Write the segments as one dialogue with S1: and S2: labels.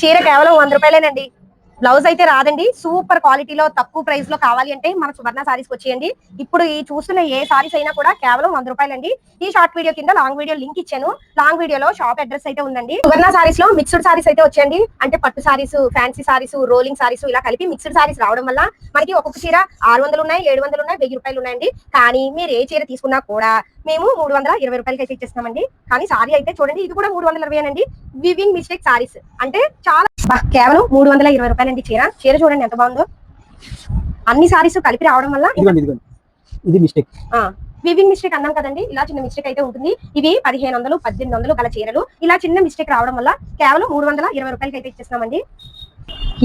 S1: చీర కేవలం 100 రూపాయలేనండి. బ్లౌజ్ అయితే రాదండి. సూపర్ క్వాలిటీలో తక్కువ ప్రైస్ లో కావాలి అంటే మన సువర్ణ సారీస్ వచ్చేయండి. ఇప్పుడు ఈ చూస్తున్న ఏ సారీస్ అయినా కూడా కేవలం 100 రూపాయలండి. ఈ షార్ట్ వీడియో కింద లాంగ్ వీడియో లింక్ ఇచ్చాను. లాంగ్ వీడియోలో షాప్ అడ్రస్ అయితే ఉందండి. సువర్ణ సారీస్ లో మిక్స్డ్ సారీస్ అయితే వచ్చేయండి. అంటే పట్టు సారీస్, ఫ్యాన్సీ సారీస్, రోలింగ్ సారీస్ ఇలా కలిపి మిక్స్డ్ సారీస్ రావడం వల్ల మనకి ఒక్కొక్క చీర 600 ఉన్నాయి, 700 ఉన్నాయి, 1000 రూపాయలు ఉన్నాయండి. కానీ మీరు ఏ చీర తీసుకున్నా కూడా మేము 320 రూపాయలకి అయితే ఇచ్చేస్తామండి. కానీ సారీ అయితే చూడండి, ఇది కూడా 320 అండి. వివింగ్ మిస్టేక్ సారీస్ అంటే చాలా కేవలం 320 రూపాయలండి. చీర చూడండి ఎంత బాగుందో. అన్ని సారీస్ కలిపి రావడం వల్ల
S2: ఇది మిస్టేక్
S1: వివింగ్ మిస్టేక్ అన్నాం కదండి. ఇలా చిన్న మిస్టేక్ అయితే ఉంటుంది. ఇవి 1500, 1800 గల చీరలు. ఇలా చిన్న మిస్టేక్ రావడం వల్ల కేవలం 320 రూపాయలకి అయితే ఇచ్చేస్తామండి.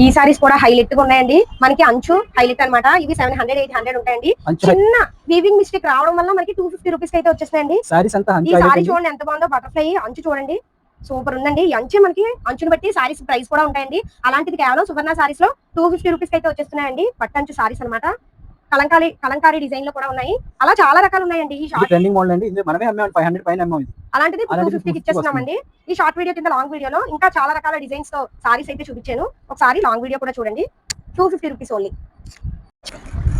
S1: ఈ సారీస్ కూడా హైలైట్ గా ఉన్నాయండి. మనకి అంచు హైలైట్ అనమాట. ఇవి 700, 800 ఉంటాయండి. చిన్న వీవింగ్ మిస్టేక్ రావడం వల్ల మనకి 250 రూపీస్ అయితే వచ్చేస్తాయండి. ఈ సారీ చూడండి ఎంత బాగుందో. బటర్ఫ్లై అంచు చూడండి, సూపర్ ఉందండి. ఈ అంచు మనకి అంచుని బట్టి సారీస్ ప్రైస్ కూడా ఉంటాయండి. అలాంటిది కేవలం సువర్ణ సారీస్ లో 250 రూపీస్ అయితే వచ్చేస్తున్నాయండి. పట్టంచు సారీస్ అనమాట. కలంకారీ డిజైన్ లో కూడా ఉన్నాయి. అలా చాలా రకాలు ఉన్నాయండి. ఈ షార్ట్
S2: ట్రెండింగ్ మోడల్ అండి. ఇది మనమే అమ్మాం 500 పైన అమ్మాం.
S1: అలాంటిది 250కి ఇచ్చేస్తున్నామండి. ఈ షార్ట్ వీడియో కింద లాంగ్ వీడియోలో ఇంకా చాలా రకాల డిజైన్స్ తో సారీస్ అయితే చూపించాను. ఒకసారి లాంగ్ వీడియో కూడా చూడండి. 250 రూపీస్ ఓన్లీ.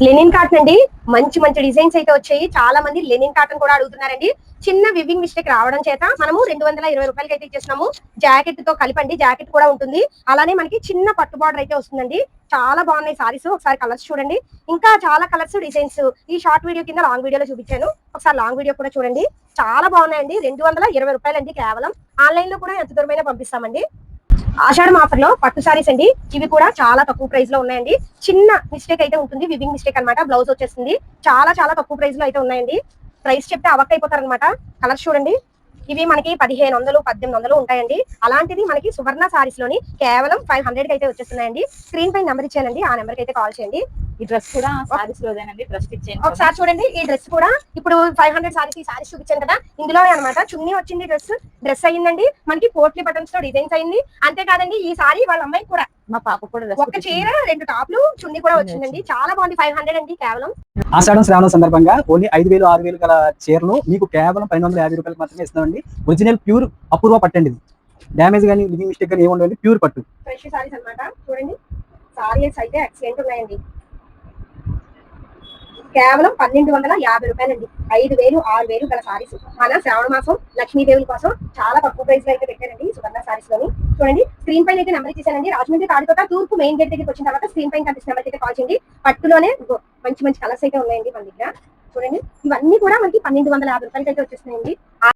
S1: లెనిన్ కాటన్ అండి. మంచి మంచి డిజైన్స్ అయితే వచ్చాయి. చాలా మంది లెనిన్ కాటన్ కూడా అడుగుతున్నారండి. చిన్న వివింగ్ మిస్టేక్ రావడం చేత మనము 220 రూపాయలకి అయితే ఇచ్చేస్తున్నాము. జాకెట్ తో కలిపండి. జాకెట్ కూడా ఉంటుంది. అలానే మనకి చిన్న పట్టు బార్డర్ అయితే వస్తుందండి. చాలా బాగున్నాయి సారీస్. ఒకసారి కలర్స్ చూడండి. ఇంకా చాలా కలర్స్, డిజైన్స్ ఈ షార్ట్ వీడియో కింద లాంగ్ వీడియోలో చూపించాను. ఒకసారి లాంగ్ వీడియో కూడా చూడండి. చాలా బాగున్నాయండి. 220 రూపాయలండి కేవలం. ఆన్లైన్ లో కూడా ఎంత దూరమైనా పంపిస్తామండి. ఆషాఢం ఆఫర్ లో పట్టు సారీస్ అండి. ఇవి కూడా చాలా తక్కువ ప్రైస్ లో ఉన్నాయండి. చిన్న మిస్టేక్ అయితే ఉంటుంది. వివింగ్ మిస్టేక్ అనమాట. బ్లౌజ్ వచ్చేస్తుంది. చాలా చాలా తక్కువ ప్రైస్ లో అయితే ఉన్నాయండి. ప్రైస్ చెప్తే అవక్ అయిపోతారు అనమాట. కలర్స్ చూడండి. ఇవి మనకి 1500, 1800 ఉంటాయండి. అలాంటిది మనకి సువర్ణ సారీస్ లోని కేవలం 500 కి అయితే వచ్చేస్తున్నాయండి. స్క్రీన్ పై నెంబర్ ఇచ్చానండి. ఆ నెంబర్ కి అయితే కాల్ చేయండి.
S3: ఈ డ్రెస్ కూడా సారీస్ లోదేనండి. డ్రెస్ ఇచ్చేయండి.
S1: ఒకసారి చూడండి. ఈ డ్రెస్ కూడా ఇప్పుడు 500 సారీస్ ఈ సారీస్ చూపించాను కదా, ఇందులో అనమాట. చున్నీ వచ్చింది, డ్రెస్ అయ్యిందండి. మనకి పోట్లీ బటన్స్ తో డిజైన్స్ అయింది. అంతేకాదండి ఈ సారీ వాళ్ళ అమ్మాయి కూడా,
S3: మా పాప కూడా
S1: ఒక చీర, 2 టాప్లు, చున్నీ కూడా వచ్చిందండి. చాలా బాగుంది. 500 అండి కేవలం.
S2: ఆషాఢం శ్రావణం సందర్భంగా ఓన్లీ 5000, 6000 గల చీరలు మీకు కేవలం 1250 రూపాయలకు మాత్రమే ఇస్తున్నామండి. ఒరిజినల్ ప్యూర్ అపూర్వ పట్టండి. ఇది డ్యామేజ్ కానీ లివింగ్ మిస్టేక్ కానీ ఏముండవండి. ప్యూర్ పట్టు
S1: ఫ్రెష్ సారీస్ అనమాట. చూడండి సారీస్ అయితే ఎక్సలెంట్ ఉన్నాయండి. కేవలం 1250 రూపాయలండి. 5000, 6000 గల సారీస్ మన శ్రావణ మాసం లక్ష్మీదేవుల కోసం చాలా తక్కువ ప్రైస్ లో అయితే పెట్టారండి సువర్ణ సారీస్ లోని. చూడండి స్క్రీన్ పైన అయితే నెంబర్ ఇచ్చేసానండి. రాజమండ్రి తాడికోట తూర్పు మెయిన్ గేట్ దగ్గరికి వచ్చిన తర్వాత స్క్రీన్ పైన కనిపిస్తున్న నెంబర్ అయితే కాల్ చేయండి. పట్టులోనే మంచి మంచి కలర్స్ అయితే ఉన్నాయండి మన దగ్గర. చూడండి ఇవన్నీ కూడా మనకి 1250 రూపాయలకి అయితే వచ్చేస్తున్నాయండి.